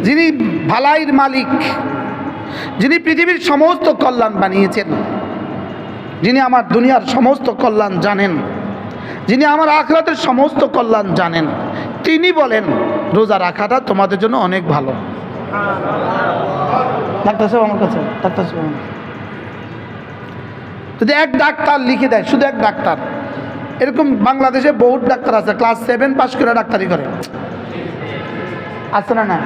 যিনি ভালাইয়ের মালিক, যিনি পৃথিবীর সমস্ত কল্যাণ বানিয়েছেন, যিনি আমার দুনিয়ার সমস্ত কল্যাণ জানেন, যিনি আমার আখিরাতের সমস্ত কল্যাণ জানেন, তিনি বলেন রোজা রাখাটা তোমাদের জন্য অনেক ভালো। ডাক্তার সাহেব আমার কাছে, ডাক্তার সাহেব যদি এক ডাক্তার লিখে দেয়, শুধু এক ডাক্তার, এরকম বাংলাদেশে বহুত ডাক্তার আছে ক্লাস 7 পাস করে ডাক্তারি করে, আছে না? না,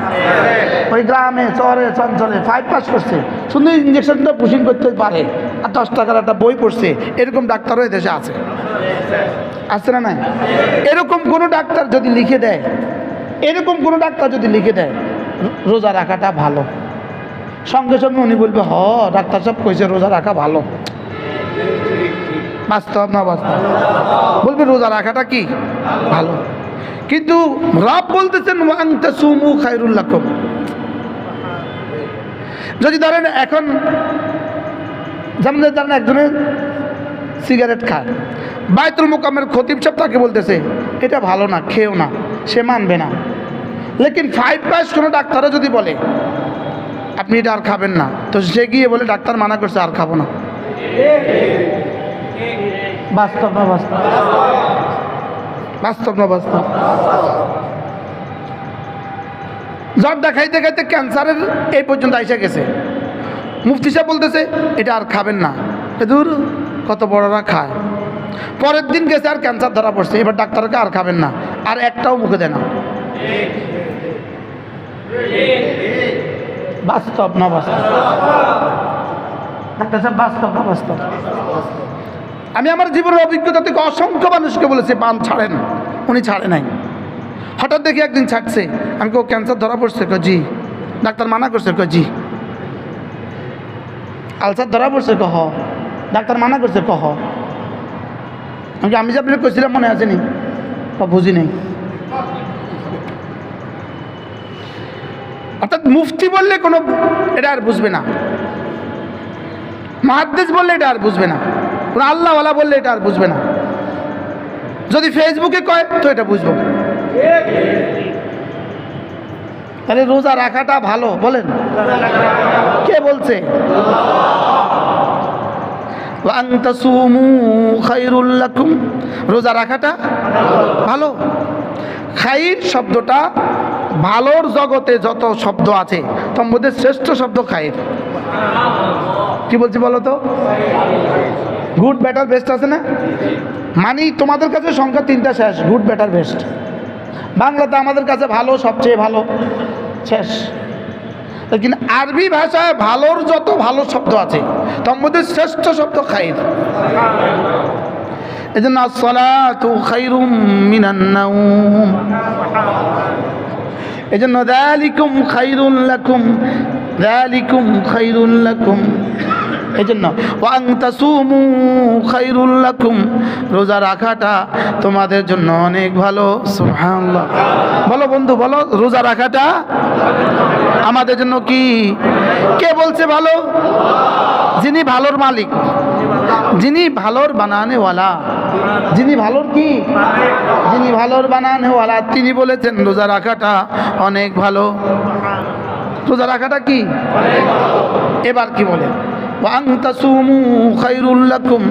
ওই গ্রামে শহরে চঞ্চলে 5 পাস করছে, শুধু ইঞ্জেকশনটা পুশিং করতে পারে, আর 10 টাকার একটা বই পড়ছে, এরকম ডাক্তারও দেশে আছে, আছে না? না, এরকম কোনো ডাক্তার যদি লিখে দেয়, এরকম কোনো ডাক্তার যদি লিখে দেয় রোজা রাখাটা ভালো, সঙ্গে সঙ্গে উনি বলবে হ ডাক্তার সাহেব কইছে রোজা রাখা ভালো। বাস্তব না বাস্তব? বলবে রোজা রাখাটা কি ভালো। কিন্তু রব বলতেছেন ওয়ান তাসুমু খায়রুল লাকুম। যদি ধরেন এখন যেমন ধরেন একজনে সিগারেট খায়, বাইতুল মুকামের খতিব সাহেব তাকে বলতেছে এটা ভালো না, খেও না, সে মানবে না। লেকিন 5 পাস কোনো ডাক্তারও যদি বলে আপনি এটা আর খাবেন না, তো সে গিয়ে বলে ডাক্তার মানা করছে আর খাবো না। বাস্তব না বাস্তব? বাস্তব না বাস্তব? জ্বর দেখাইতে খাইতে ক্যান্সারের এই পর্যন্ত আইসা গেছে, মুফতি সাহেব বলতেছে এটা আর খাবেন না, দূর কত বড়রা খায়। পরের দিন গেছে আর ক্যান্সার ধরা পড়ছে, এবার ডাক্তারকে আর খাবেন না, আর একটাও মুখে দেয় না। বাস্তব না বাস্তব? ডাক্তার সাহেব বাস্তব না বাস্তব? আমি আমার জীবনের অভিজ্ঞতা থেকে অসংখ্য মানুষকে বলেছি পান ছাড়েন, উনি ছাড়ে নাই। হঠাৎ দেখি একদিন ছাড়ছে, আমি কেউ ক্যান্সার ধরা পড়ছে, জি। ডাক্তার মানা করছে, জি। আলসার ধরা পড়ছে, হ। ডাক্তার মানা করছে, হ। আমি যে আপনাকে কইছিলাম মনে আছে নি? বুঝি নেই। অর্থাৎ মুফতি বললে কোনো এটা আর বুঝবে না, মুহাদ্দিস বললে এটা আর বুঝবে না, কোনো আল্লাহওয়ালা বললে এটা আর বুঝবে না। যদি ফেসবুকে কয় তো এটা বুঝবো। তাহলে রোজা রাখাটা ভালো বলেন? কে বলছে? ওয়ান তাসুমু খায়রুল লাকুম, রোজা রাখাটা ভালো। খাইর শব্দটা ভালোর জগতে যত শব্দ আছে তার মধ্যে শ্রেষ্ঠ শব্দ খাইর। কি বলছি বলো তো? গুড, বেটার, বেস্ট আছে না? মানে তোমাদের কাছে সংখ্যা 3টা শেষ, গুড, বেটার, বেস্ট। বাংলাতে আমাদের কাছে ভালো সবচেয়ে ভালো শেষ, কিন্তু আরবি ভাষায় ভালোর যত ভালো শব্দ আছে তার মধ্যে শ্রেষ্ঠ শব্দ খাইর। এই জন্য আসসালাতু খায়রুম মিনান নাওম, এই জন্য যালিকুম খায়রুল লাকুম, যালিকুম খায়রুল লাকুম। এই জন্য ওয়ান তাসুমু খায়রুল লাকুম, রোজা রাখাটা তোমাদের জন্য অনেক ভালো। সুবহানাল্লাহ বলো বন্ধু, বলো রোজা রাখাটা আমাদের জন্য কি? কে বলছে ভালো? যিনি ভালোর মালিক, যিনি ভালোর বানানেওয়ালা, যিনি ভালোর কি? যিনি ভালোর বানানেওয়ালা, তিনি বলেছেন রোজা রাখাটা অনেক ভালো। রোজা রাখাটা কি? এবার কি বলে? ওয়ান তাসুমু খায়রুল লাকুম।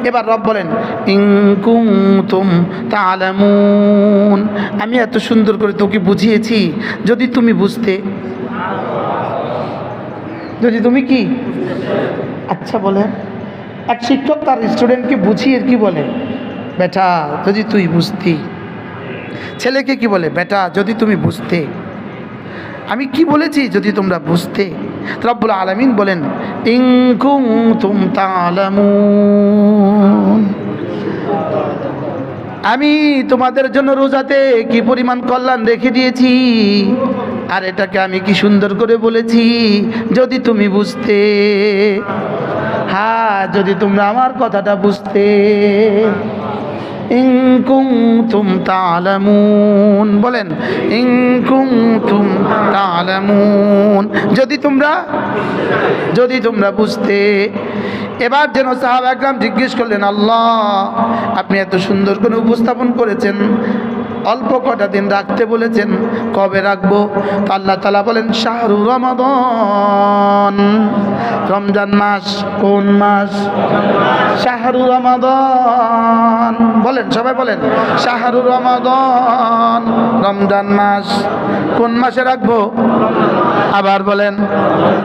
এবার রব বলেন ইন কুনতুম তা'লামুন, আমি এত সুন্দর করে তোকে বুঝিয়েছি যদি তুমি বুঝতে, যদি তুমি কি? আচ্ছা বলে এক শিক্ষক তার স্টুডেন্টকে বুঝিয়ে কি বলে? বেটা যদি তুই বুঝতি। ছেলেকে কি বলে? বেটা যদি তুমি বুঝতে। আমি কি বলেছি? যদি তোমরা বুঝতে। রব্বুল আলামিন বলেন ইন কুনতুম তা'লামুন, আমি তোমাদের জন্য রোজাতে কি পরিমাণ কল্যাণ রেখে দিয়েছি, আর এটাকে আমি কি সুন্দর করে বলেছি যদি তুমি বুঝতে। হ্যাঁ, যদি তোমরা আমার কথাটা বুঝতে। ইন কুনতুম তা'লামুন, বলেন ইন কুনতুম তা'লামুন, যদি তোমরা বুঝতে। এবার যেন সাহাবা একরাম জিজ্ঞেস করলেন, আল্লাহ আপনি এত সুন্দর করে উপস্থাপন করেছেন, অল্প কটা দিন রাখতে বলেছেন, কবে রাখবো? তো আল্লাহ তাআলা বলেন শাহরু রমাদান, রমজান মাস। কোন মাস? শাহরু রমাদান। বলেন সবাই বলেন, শাহরু রমাদান, রমজান মাস। কোন মাসে রাখবো? আবার বলেন।